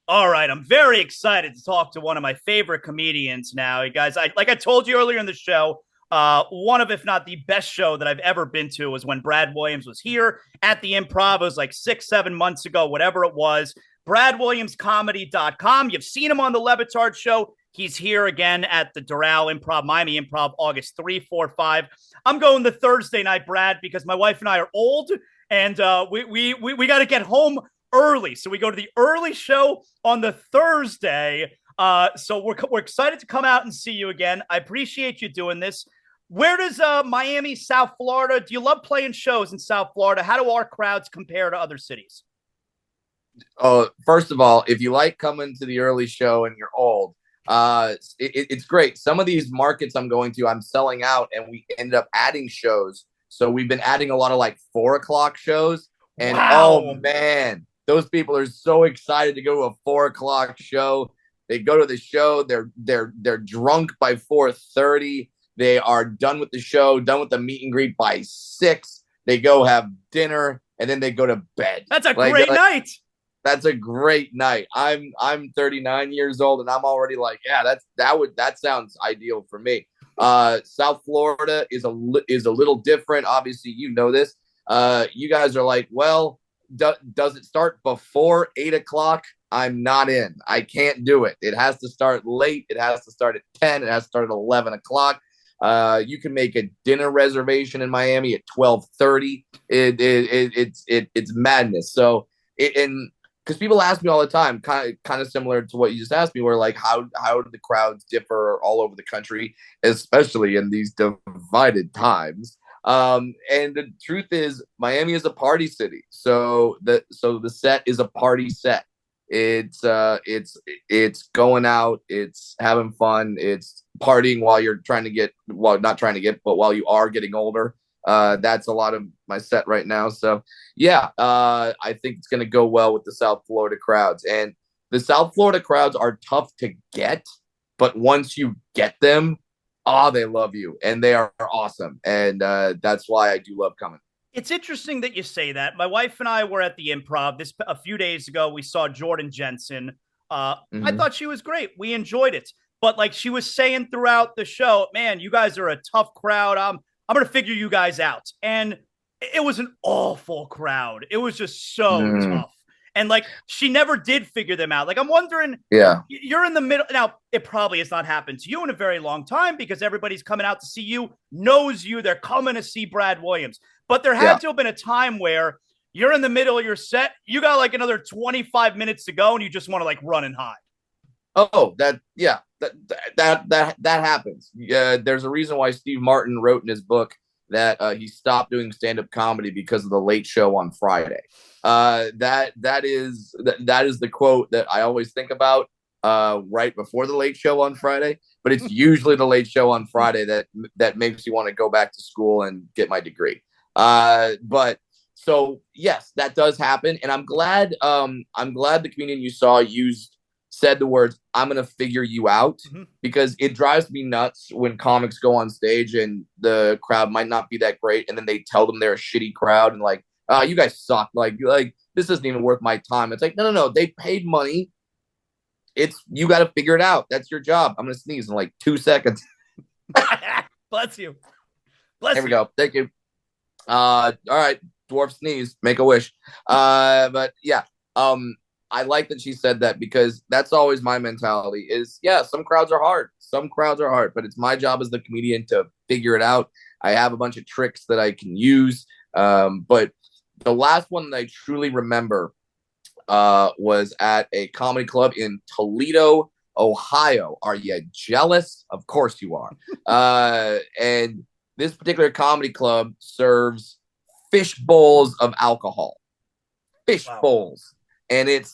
All right, I'm very excited to talk to one of my favorite comedians now, you guys. Like I told you earlier in the show, one of, if not the best show that I've ever been to was when Brad Williams was here at the Improv. It was like 6, 7 months ago, whatever it was. BradWilliamsComedy.com. You've seen him on the Levitard show. He's here again at the Doral Improv, Miami Improv, August 3, 4, 5. I'm going the Thursday night, Brad, because my wife and I are old and we got to get home early. So we go to the early show on the Thursday. So we're excited to come out and see you again. I appreciate you doing this. Where does Miami, South Florida? Do you love playing shows in South Florida? How do our crowds compare to other cities? Oh, first of all, if you like coming to the early show and you're old, it's great. Some of these markets I'm going to, I'm selling out, and we ended up adding shows. So we've been adding a lot of like 4 o'clock shows, and oh Wow. man, those people are so excited to go to a 4 o'clock show. They go to the show, they're drunk by 4:30. They are done with the show, done with the meet and greet by 6. They go have dinner, and then they go to bed. That's a Like, great night. that's a great night. I'm 39 years old, and I'm already like, yeah, that sounds ideal for me. South Florida is a little different. Obviously, you know this. You guys are like, well, does it start before 8 o'clock? I'm not in. I can't do it. It has to start late. It has to start at 10. It has to start at 11 o'clock. You can make a dinner reservation in Miami at 12:30. It's madness. So and because people ask me all the time, kind of similar to what you just asked me, where like how do the crowds differ all over the country, especially in these divided times. And the truth is, Miami is a party city, so the set is a party set. It's going out, it's having fun, it's partying while you're trying to get, well, not trying to get, but while you are getting older. That's a lot of my set right now. So yeah, I think it's going to go well with the South Florida crowds. And the South Florida crowds are tough to get, but once you get them, they love you and they are awesome. And that's why I do love coming. It's interesting that you say that. My wife and I were at the Improv this a few days ago. We saw Jordan Jensen. I Mm-hmm. thought she was great. We enjoyed it. But like she was saying throughout the show, man, you guys are a tough crowd. I'm gonna figure you guys out. And it was an awful crowd. It was just so Mm, tough. And like she never did figure them out. Like I'm wondering, yeah. you're in the middle now. It probably has not happened to you in a very long time because everybody's coming out to see you, knows you. They're coming to see Brad Williams. But there had Yeah. to have been a time where you're in the middle of your set, you got like another 25 minutes to go, and you just want to like run and hide. Oh, yeah, that happens. Yeah, there's a reason why Steve Martin wrote in his book that he stopped doing stand-up comedy because of the Late Show on Friday. That is the quote that I always think about right before the Late Show on Friday. But it's usually the Late Show on Friday that makes you want to go back to school and get my degree. But so yes, that does happen, and I'm glad. I'm glad the comedian you saw said the words, I'm going to figure you out, Mhm. because it drives me nuts when comics go on stage and the crowd might not be that great. And then they tell them they're a shitty crowd and like, you guys suck. Like this isn't even worth my time. It's like, no. They paid money. You got to figure it out. That's your job. I'm going to sneeze in like 2 seconds. Bless you. Here Bless we you. go. Thank you. All right. Dwarf sneeze, make a wish. But yeah, I like that she said that, because that's always my mentality is, yeah, some crowds are hard. Some crowds are hard, but it's my job as the comedian to figure it out. I have a bunch of tricks that I can use. But the last one that I truly remember was at a comedy club in Toledo, Ohio. Are you jealous? Of course you are. And this particular comedy club serves fish bowls of alcohol. Fish Wow. bowls. And it's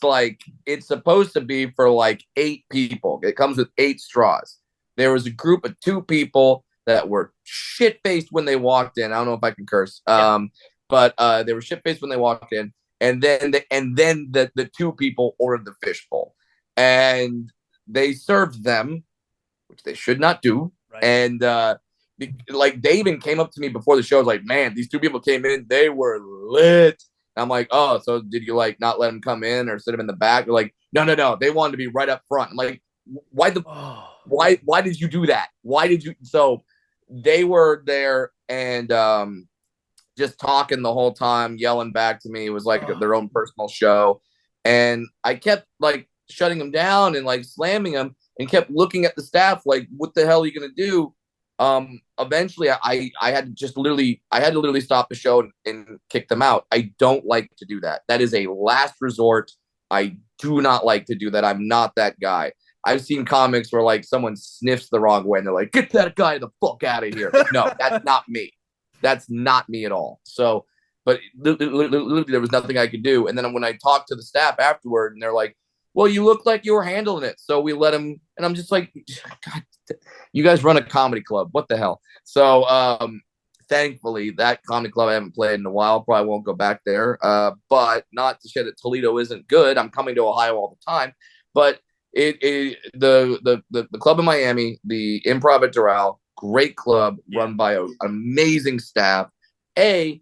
supposed to be for like 8 people. It comes with 8 straws. There was a group of 2 people that were shit faced when they walked in. I don't know if I can curse. Yeah. But they were shit faced when they walked in. And then the 2 people ordered the fish bowl. And they served them, which they should not do. Right. And like they even came up to me before the show, was like, man, these 2 people came in, they were lit. And I'm like, oh, so did you like not let them come in or sit them in the back? They're like, no. They wanted to be right up front. I'm like, Oh. why did you do that? Why did you? So they were there and just talking the whole time, yelling back to me. It was like their own personal show. And I kept like shutting them down and like slamming them and kept looking at the staff like, what the hell are you going to do? Eventually I had to just literally, stop the show and kick them out. I don't like to do that. That is a last resort. I do not like to do that. I'm not that guy. I've seen comics where like someone sniffs the wrong way and they're like, get that guy the fuck out of here. No, that's not me. That's not me at all. So, but literally there was nothing I could do. And then when I talked to the staff afterward and they're like, well, you look like you were handling it. So we let him. And I'm just like, God, you guys run a comedy club. What the hell? So thankfully, that comedy club I haven't played in a while. Probably won't go back there. But not to say that Toledo isn't good. I'm coming to Ohio all the time. But the club in Miami, the Improv at Doral, great club run by an amazing staff. The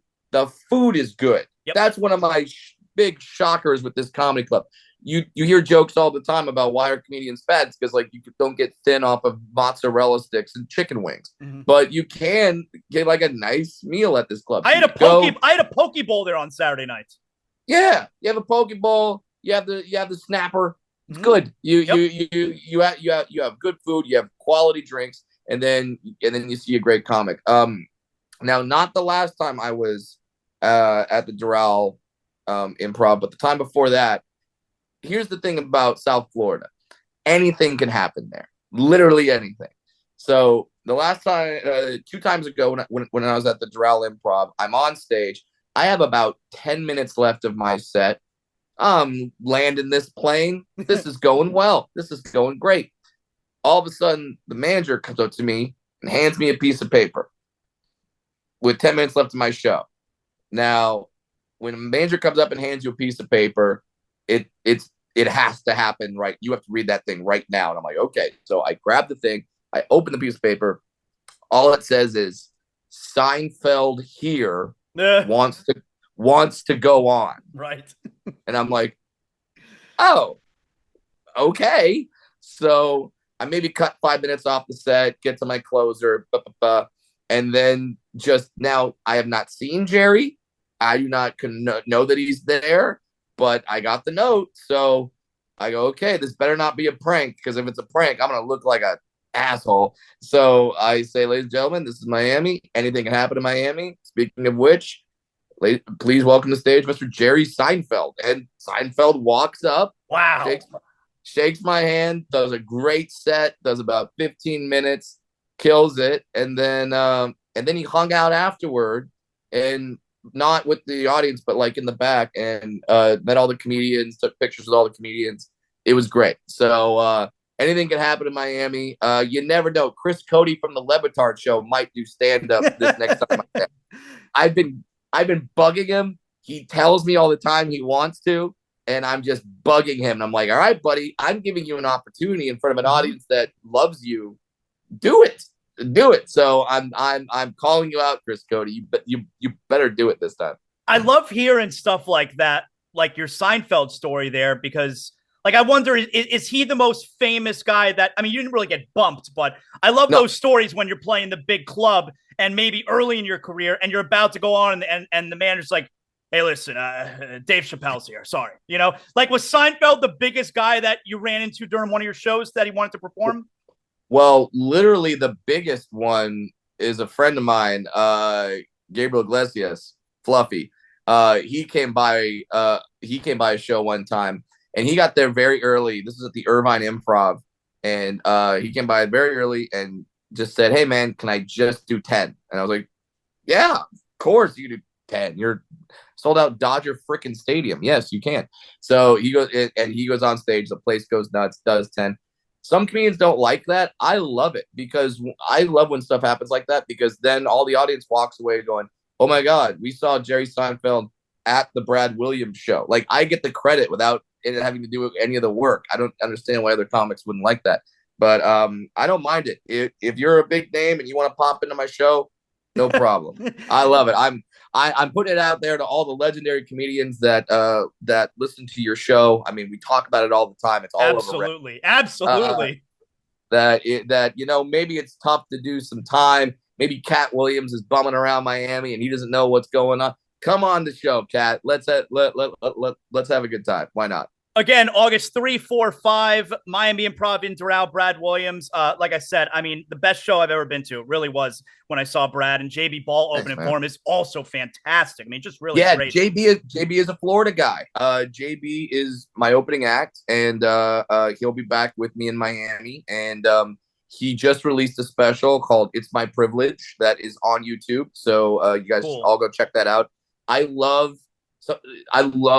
food is good. Yep. That's one of my big shockers with this comedy club. You hear jokes all the time about why are comedians fat? It's because like you don't get thin off of mozzarella sticks and chicken wings, but you can get like a nice meal at this club. I had a poke bowl there on Saturday night. Yeah, you have a poke bowl. You have the snapper. It's good. You have good food. You have quality drinks, and then you see a great comic. Now not the last time I was at the Doral Improv, but the time before that. Here's the thing about South Florida. Anything can happen there. Literally anything. So the last time, 2 times ago when I was at the Doral Improv, I'm on stage. I have about 10 minutes left of my set. I'm landing this plane. This is going well. This is going great. All of a sudden, the manager comes up to me and hands me a piece of paper with 10 minutes left of my show. Now, when a manager comes up and hands you a piece of paper, it has to happen, right? You have to read that thing right now. And I'm like, okay. So I grab the thing. I open the piece of paper. All it says is Seinfeld here wants to go on. Right. And I'm like, oh, okay. So I maybe cut 5 minutes off the set, get to my closer, and then just now I have not seen Jerry. I do not know that he's there. But I got the note, so I go, okay, this better not be a prank, because if it's a prank, I'm going to look like an asshole. So I say, ladies and gentlemen, this is Miami. Anything can happen in Miami. Speaking of which, please welcome to the stage Mr. Jerry Seinfeld. And Seinfeld walks up. Wow. Shakes my hand, does a great set, does about 15 minutes, kills it. And then he hung out afterward and not with the audience, but like in the back, and met all the comedians, took pictures with all the comedians. It was great. So anything can happen in Miami. You never know. Chris Cody from the Levitard show might do stand-up this next time. I've been bugging him. He tells me all the time he wants to, and I'm just bugging him. And I'm like, all right, buddy, I'm giving you an opportunity in front of an audience that loves you. Do it. So I'm calling you out, Chris Cody. You better do it this time. I love hearing stuff like that, like your Seinfeld story there, because like I wonder, is he the most famous guy that, I mean, you didn't really get bumped, but I love those stories when you're playing the big club and maybe early in your career and you're about to go on and the manager's like, hey, listen, Dave Chappelle's here. Sorry. You know, like was Seinfeld the biggest guy that you ran into during one of your shows that he wanted to perform? Well, literally the biggest one is a friend of mine, Gabriel Iglesias, Fluffy. He came by a show one time, and he got there very early. This was at the Irvine Improv, and he came by very early and just said, "Hey, man, can I just do 10?" And I was like, "Yeah, of course you do 10. You're sold out Dodger freaking Stadium. Yes, you can." So he goes on stage. The place goes nuts. Does 10. Some comedians don't like that. I love it because I love when stuff happens like that, because then all the audience walks away going, oh my God, we saw Jerry Seinfeld at the Brad Williams show. Like I get the credit without it having to do with any of the work. I don't understand why other comics wouldn't like that. But I don't mind it. If you're a big name and you want to pop into my show, no problem. I love it. I'm putting it out there to all the legendary comedians that listen to your show. I mean, we talk about it all the time. It's all over. Absolutely. That maybe it's tough to do some time. Maybe Cat Williams is bumming around Miami and he doesn't know what's going on. Come on the show, Cat. Let's have a good time. Why not? Again, August 3, 4, 5, Miami Improv in Doral, Brad Williams. Like I said, I mean, the best show I've ever been to really was when I saw Brad, and JB Ball opening for him is also fantastic. I mean, just really great. JB is a Florida guy. JB is my opening act, and he'll be back with me in Miami. And he just released a special called "It's My Privilege" that is on YouTube. So you guys should all go check that out. I love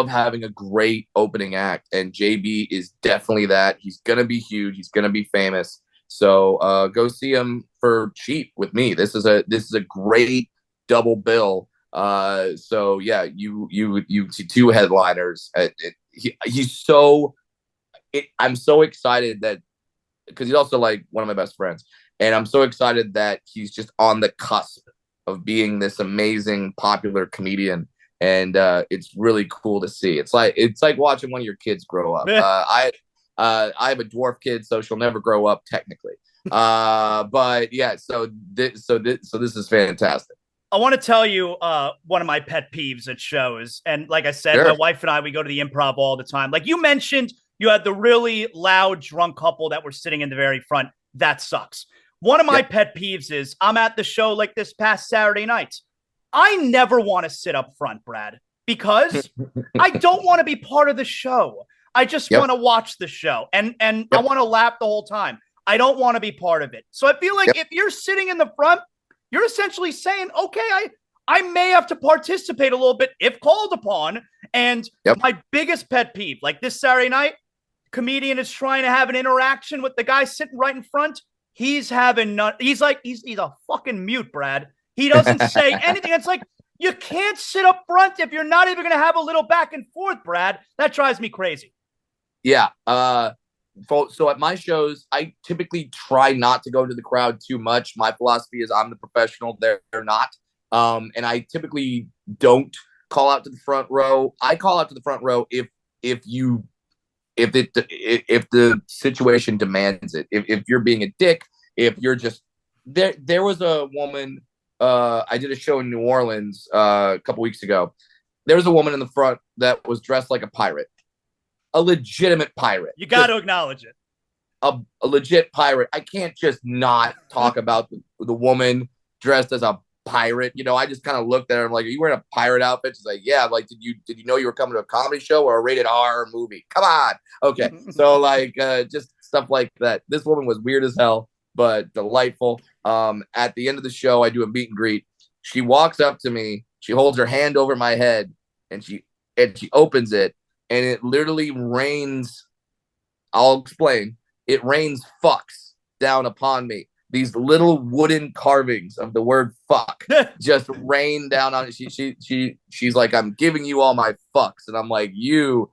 having a great opening act, and JB is definitely that. He's gonna be huge. He's gonna be famous. So go see him for cheap with me. This is a great double bill. So yeah, you see two headliners. I'm so excited that because he's also like one of my best friends, and I'm so excited that he's just on the cusp of being this amazing popular comedian. And it's really cool to see. It's like watching one of your kids grow up. I have a dwarf kid, so she'll never grow up technically. But yeah, so this is fantastic. I want to tell you one of my pet peeves at shows, and like I said, my wife and I, we go to the Improv all the time. Like you mentioned, you had the really loud drunk couple that were sitting in the very front. That sucks. One of my pet peeves is I'm at the show like this past Saturday night. I never want to sit up front, Brad, because I don't want to be part of the show. I just want to watch the show, and I want to laugh the whole time. I don't want to be part of it. So I feel like if you're sitting in the front, you're essentially saying, okay, I may have to participate a little bit if called upon. And my biggest pet peeve, like this Saturday night, comedian is trying to have an interaction with the guy sitting right in front. He's having none. He's a fucking mute, Brad. He doesn't say anything. It's like, you can't sit up front if you're not even going to have a little back and forth, Brad. That drives me crazy. Yeah. So at my shows, I typically try not to go into the crowd too much. My philosophy is I'm the professional. They're not. And I typically don't call out to the front row. I call out to the front row if the situation demands it. If you're being a dick, if you're just there was a woman. I did a show in New Orleans a couple weeks ago. There was a woman in the front that was dressed like a pirate, a legitimate pirate. You got to acknowledge it. A legit pirate. I can't just not talk about the woman dressed as a pirate. I just kind of looked at her. I'm like, "Are you wearing a pirate outfit?" She's like, "Yeah." I'm like, did you know you were coming to a comedy show or a rated R movie? Come on. Okay. So like, just stuff like that. This woman was weird as hell, but delightful. At the end of the show, I do a meet and greet. She walks up to me. She holds her hand over my head, and she opens it, and it literally rains. I'll explain. It rains fucks down upon me. These little wooden carvings of the word fuck just rain down on it. She's like, "I'm giving you all my fucks," and I'm like, You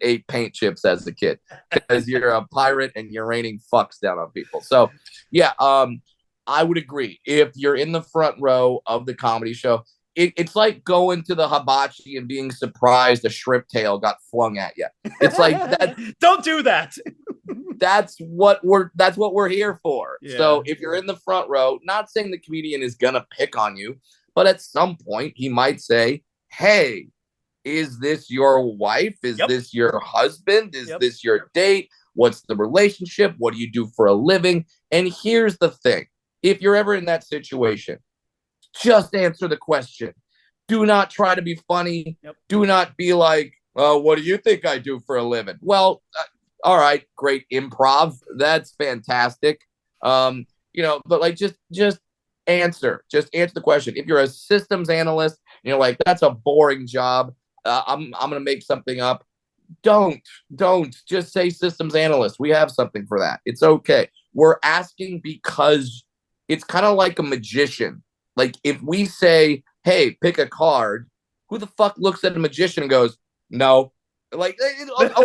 ate paint chips as a kid because you're a pirate and you're raining fucks down on people. So yeah, I would agree. If you're in the front row of the comedy show, it's like going to the hibachi and being surprised a shrimp tail got flung at you. It's like that. Don't do that. That's what we're here for. Yeah. So if you're in the front row, not saying the comedian is gonna pick on you, but at some point he might say, "Hey, is this your wife? Is this your husband? Is this your date? What's the relationship? What do you do for a living?" And here's the thing. If you're ever in that situation, just answer the question. Do not try to be funny. Do not be like, "What do you think I do for a living?" Well, all right, great improv. That's fantastic. But like, just answer. Just answer the question. If you're a systems analyst, like, that's a boring job. I'm going to make something up. Don't just say systems analyst. We have something for that. It's okay. We're asking because it's kind of like a magician. Like if we say, "Hey, pick a card," who the fuck looks at a magician and goes, "No"? Like,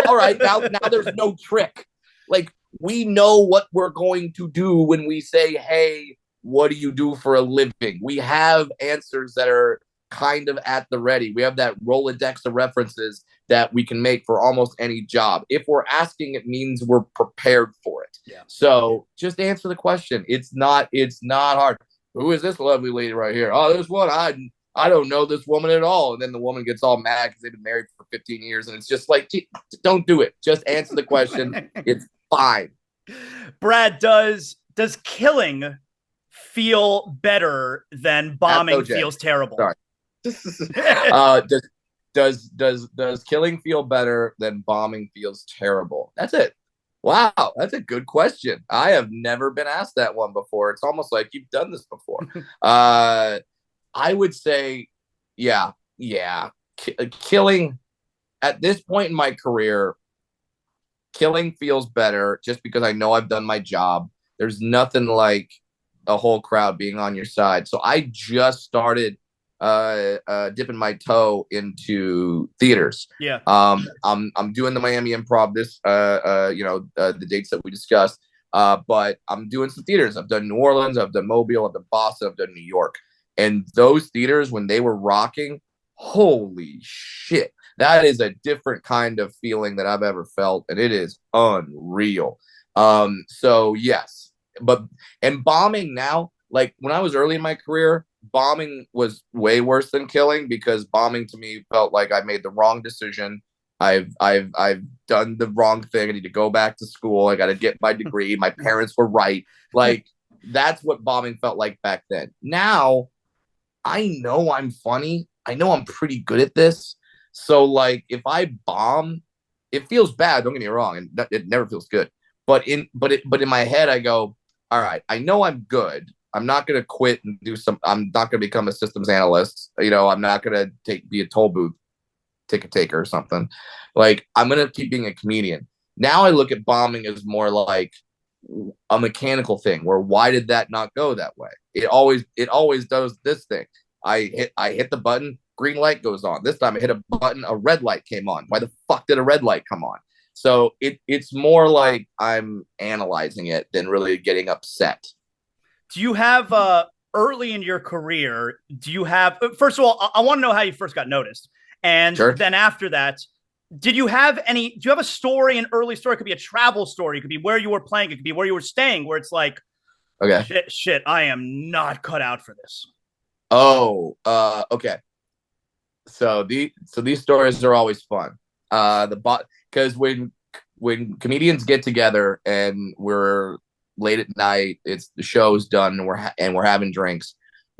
all right, now there's no trick. Like, we know what we're going to do when we say, "Hey, what do you do for a living? We have answers that are kind of at the ready. We have that Rolodex of references that we can make for almost any job. If we're asking, it means we're prepared for it. Yeah. So just answer the question. It's not hard. Who is this lovely lady right here? Oh, this one. I don't know this woman at all. And then the woman gets all mad because they've been married for 15 years. And it's just like, don't do it. Just answer the question. It's fine. Brad, does killing feel better than bombing feels terrible? Sorry. Does killing feel better than bombing feels terrible? That's it. Wow, that's a good question. I have never been asked that one before. It's almost like you've done this before. I would say, yeah. Killing at this point in my career, killing feels better just because I know I've done my job. There's nothing like a whole crowd being on your side. So I just started dipping my toe into theaters. Yeah. I'm doing the Miami Improv the dates that we discussed. But I'm doing some theaters. I've done New Orleans, I've done Mobile, I've done Boston, I've done New York. And those theaters, when they were rocking, holy shit, that is a different kind of feeling that I've ever felt, and it is unreal. So yes, and bombing now, like when I was early in my career, bombing was way worse than killing because bombing to me felt like I made the wrong decision. I've done the wrong thing. I need to go back to school. I got to get my degree. My parents were right. Like that's what bombing felt like back then. Now I know I'm funny. I know I'm pretty good at this. So like if I bomb, it feels bad. Don't get me wrong, and it never feels good. But in my head, I go, all right. I know I'm good. I'm not gonna quit and do some. I'm not gonna become a systems analyst. I'm not gonna be a toll booth ticket taker or something. Like I'm gonna keep being a comedian. Now I look at bombing as more like a mechanical thing. Where why did that not go that way? It always does this thing. I hit the button, green light goes on. This time I hit a button, a red light came on. Why the fuck did a red light come on? So it's more like I'm analyzing it than really getting upset. Do you have early in your career? Do you have first of all? I want to know how you first got noticed, and Sure. then after that, did you have any? Do you have a story? An early story? It could be a travel story. It could be where you were playing. It could be where you were staying. Where it's like, okay, shit, I am not cut out for this. Okay. So these stories are always fun. Because when comedians get together and we're late at night, it's the show's done and we're having drinks.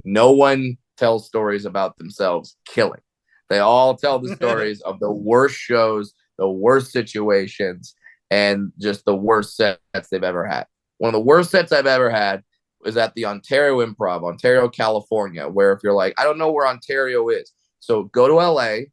No one tells stories about themselves killing. They all tell the stories of the worst shows, the worst situations, and just the worst sets they've ever had. One of the worst sets I've ever had was at the Ontario Improv, Ontario, California, where if you're like, I don't know where Ontario is. So go to LA,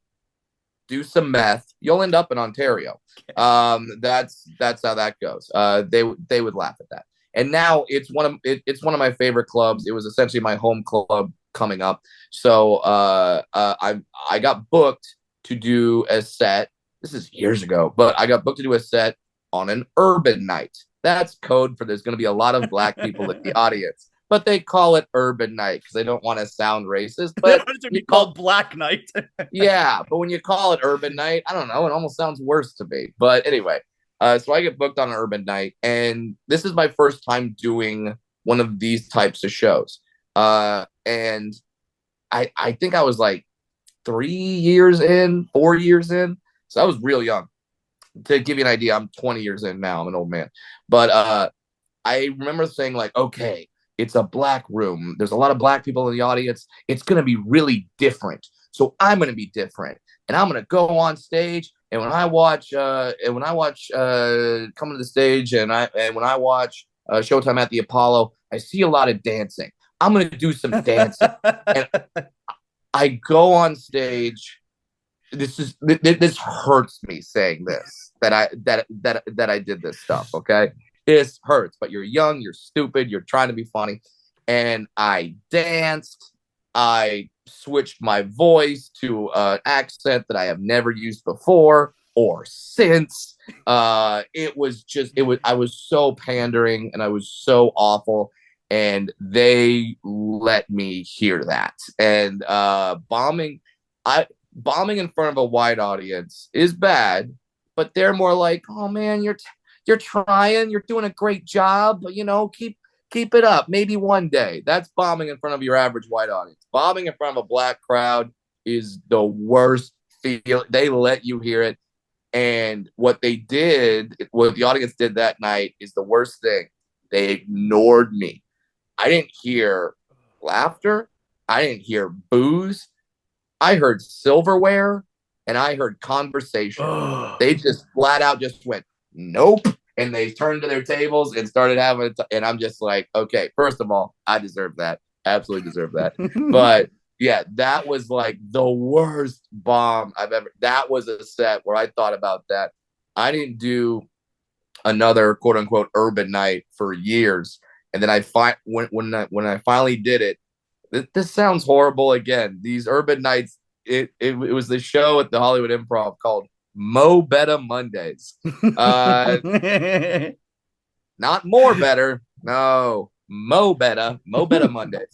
do some meth, you'll end up in Ontario. That's how that goes. They would laugh at that. And now it's one of my favorite clubs. It was essentially my home club coming up. So I got booked to do a set. This is years ago, but I got booked to do a set on an urban night. That's code for there's going to be a lot of black people in the audience, but they call it urban night because they don't want to sound racist. But it should be called Black Night. Yeah, but when you call it urban night, I don't know. It almost sounds worse to me. But anyway, so I get booked on an urban night, and this is my first time doing one of these types of shows. And I think I was like 4 years in. So I was real young. To give you an idea, I'm 20 years in now. I'm an old man. But I remember saying like, okay, it's a black room. There's a lot of black people in the audience. It's going to be really different. So I'm going to be different. And I'm going to go on stage. And when I watch come to the stage and when I watch Showtime at the Apollo, I see a lot of dancing. I'm going to do some dancing. And I go on stage. This hurts me saying this, that I did this stuff. Okay. This hurts, but you're young, you're stupid, you're trying to be funny. And I danced, I switched my voice to an accent that I have never used before or since. I was so pandering and I was so awful. and they let me hear that. And bombing in front of a wide audience is bad, but they're more like, oh man, you're trying, you're doing a great job, you know, keep it up. Maybe one day. That's bombing in front of your average white audience. Bombing in front of a black crowd is the worst feel. They let you hear it. And what the audience did that night is the worst thing. They ignored me. I didn't hear laughter. I didn't hear booze. I heard silverware and I heard conversation. They just flat out just went, nope. And they turned to their tables and started having and I'm just like, okay, first of all, I deserve that. Absolutely deserve that. But yeah, that was like the worst bomb I've ever. That was a set where I thought about that. I didn't do another quote unquote urban night for years. And then when I finally did it, this sounds horrible again. These urban nights, it was the show at the Hollywood Improv called Mo Better Mondays. Not more better. No, Mo Better Mondays.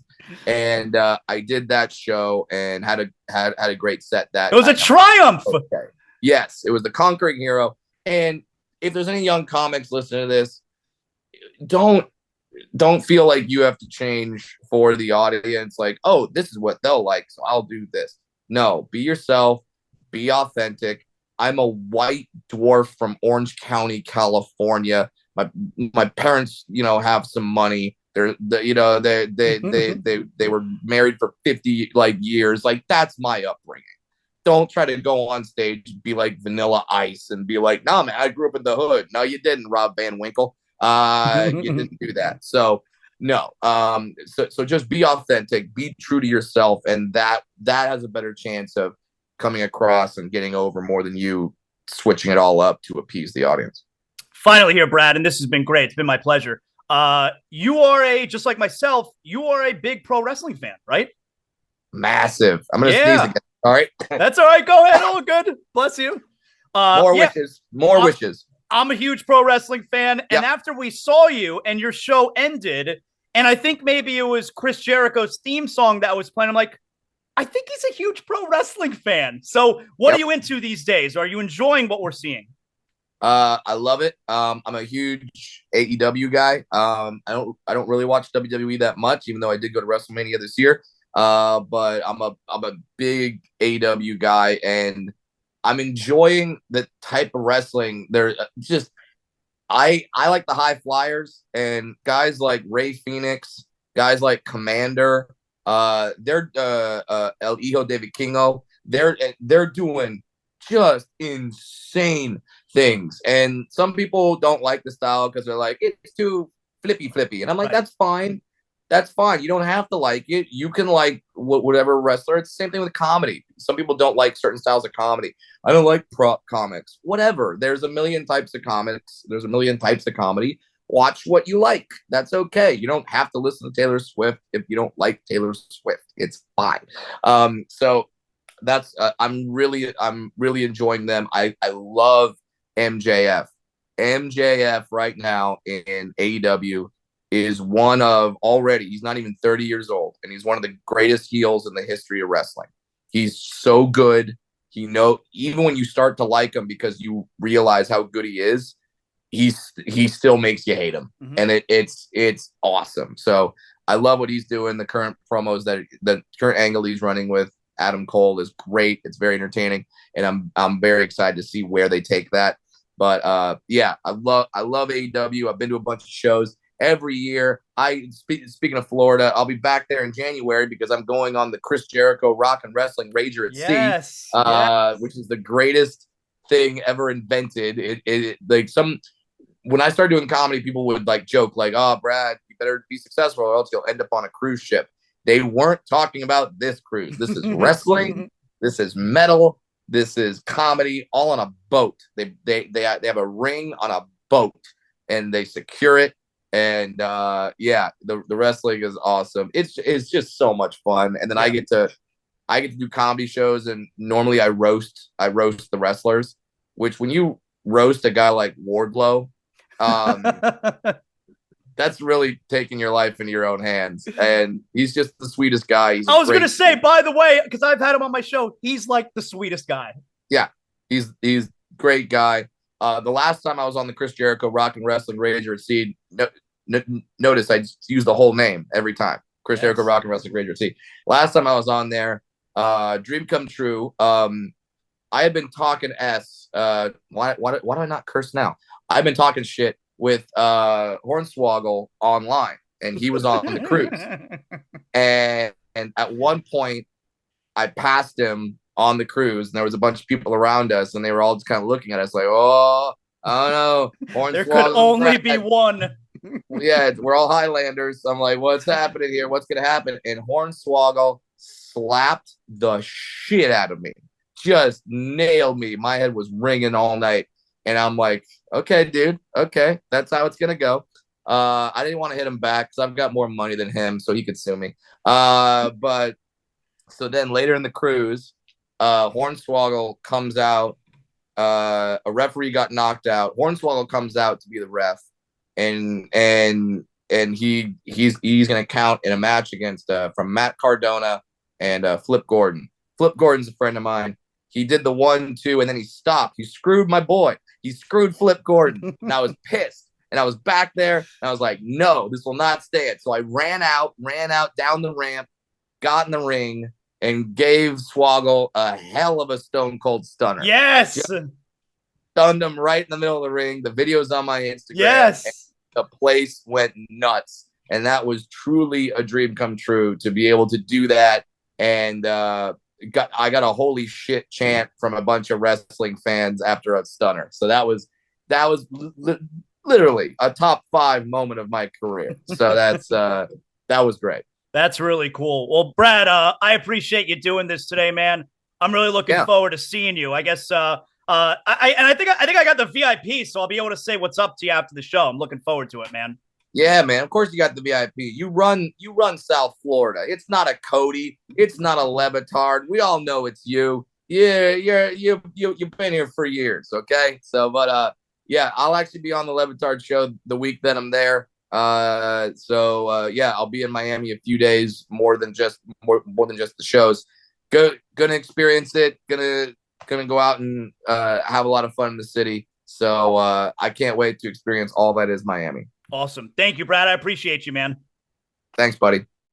And I did that show and had a great set that it was night. A triumph. Okay. Yes, it was the Conquering Hero. And if there's any young comics listening to this, don't feel like you have to change for the audience. Like, oh, this is what they'll like, so I'll do this. No, be yourself, be authentic. I'm a white dwarf from Orange County, California. My parents, have some money. They were married for 50 years. Like, that's my upbringing. Don't try to go on stage and be like Vanilla Ice and be like, nah, man, I grew up in the hood. No, you didn't, Rob Van Winkle. You didn't do that. So no. So just be authentic, be true to yourself, and that has a better chance of coming across and getting over more than you switching it all up to appease the audience. Finally here, Brad, and this has been great. It's been my pleasure. You are just like myself, you are a big pro wrestling fan, right? Massive. I'm going to sneeze again. All right. That's all right. Go ahead. All good. Bless you. More wishes. I'm a huge pro wrestling fan. Yep. And after we saw you and your show ended, and I think maybe it was Chris Jericho's theme song that was playing, I'm like, I think he's a huge pro wrestling fan. So what are you into these days? Are you enjoying what we're seeing? I love it. I'm a huge AEW guy. I don't really watch WWE that much, even though I did go to WrestleMania this year. But I'm a big AEW guy, and I'm enjoying the type of wrestling. They're just I like the high flyers and guys like Ray Phoenix, guys like Commander. They're El Hijo de Vikingo. They're doing just insane things, and some people don't like the style because they're like, it's too flippy, and I'm like, that's fine. You don't have to like it. You can like whatever wrestler. It's the same thing with comedy. Some people don't like certain styles of comedy. I don't like prop comics. Whatever. There's a million types of comics. There's a million types of comedy. Watch what you like. That's okay. You don't have to listen to Taylor Swift if you don't like Taylor Swift. It's fine. So that's I'm really enjoying them. I love MJF. MJF right now in AEW is one of he's not even 30 years old, and he's one of the greatest heels in the history of wrestling. He's so good. Even when you start to like him because you realize how good he is, he still makes you hate him. Mm-hmm. And it's awesome. So I love what he's doing. The current promos the current angle he's running with Adam Cole is great. It's very entertaining, and I'm very excited to see where they take that. But I love AEW. I've been to a bunch of shows every year. Speaking of Florida, I'll be back there in January because I'm going on the Chris Jericho Rock and Wrestling Rager at Sea, which is the greatest thing ever invented. When I started doing comedy, people would joke oh, Brad, you better be successful or else you'll end up on a cruise ship. They weren't talking about this cruise. This is wrestling. This is metal. This is comedy, all on a boat. They have a ring on a boat, and they secure it. And the wrestling is awesome. It's just so much fun. And then I get to do comedy shows, and normally I roast the wrestlers. Which when you roast a guy like Wardlow, that's really taking your life into your own hands. And he's just the sweetest guy. I was gonna say, by the way, because I've had him on my show, he's like the sweetest guy. Yeah, he's great guy. The last time I was on the Chris Jericho Rock and Wrestling Rage Recede, notice I use the whole name every time. Chris Jericho Rock and Wrestling Rage Recede. Last time I was on there, dream come true. I had been talking why do I not curse now? I've been talking shit with Hornswoggle online, and he was on the cruise. And at one point, I passed him on the cruise, and there was a bunch of people around us, and they were all just kind of looking at us like, oh, I don't know. There could only be one. Yeah, we're all Highlanders. I'm like, what's happening here? What's going to happen? And Hornswoggle slapped the shit out of me. Just nailed me. My head was ringing all night. And I'm like, okay, dude. Okay, that's how it's going to go. I didn't want to hit him back because I've got more money than him, so he could sue me. But so then later in the cruise, Hornswoggle comes out. A referee got knocked out. Hornswoggle comes out to be the ref, and he's going to count in a match against from Matt Cardona and Flip Gordon. Flip Gordon's a friend of mine. He did the 1-2, and then he stopped. He screwed my boy. He screwed Flip Gordon, and I was pissed. And I was back there, and I was like, no, this will not stand. So I ran out down the ramp, got in the ring, and gave Swoggle a hell of a stone cold stunner. Yes. Just stunned him right in the middle of the ring. The video's on my Instagram. Yes. The place went nuts. And that was truly a dream come true to be able to do that. And I got a holy shit chant from a bunch of wrestling fans after a stunner. So that was literally a top 5 moment of my career. So that was great. That's really cool. Well, Brad, I appreciate you doing this today, man. I'm really looking forward to seeing you. I guess I think I got the VIP, so I'll be able to say what's up to you after the show. I'm looking forward to it, man. Yeah, man. Of course you got the VIP. You run South Florida. It's not a Cody. It's not a Levitard. We all know it's you. Yeah, you've been here for years. Okay. So, but yeah, I'll actually be on the Levitard show the week that I'm there. Yeah, I'll be in Miami a few days, more than just the shows. Gonna experience it. Gonna go out and have a lot of fun in the city. So I can't wait to experience all that is Miami. Awesome. Thank you, Brad. I appreciate you, man. Thanks, buddy.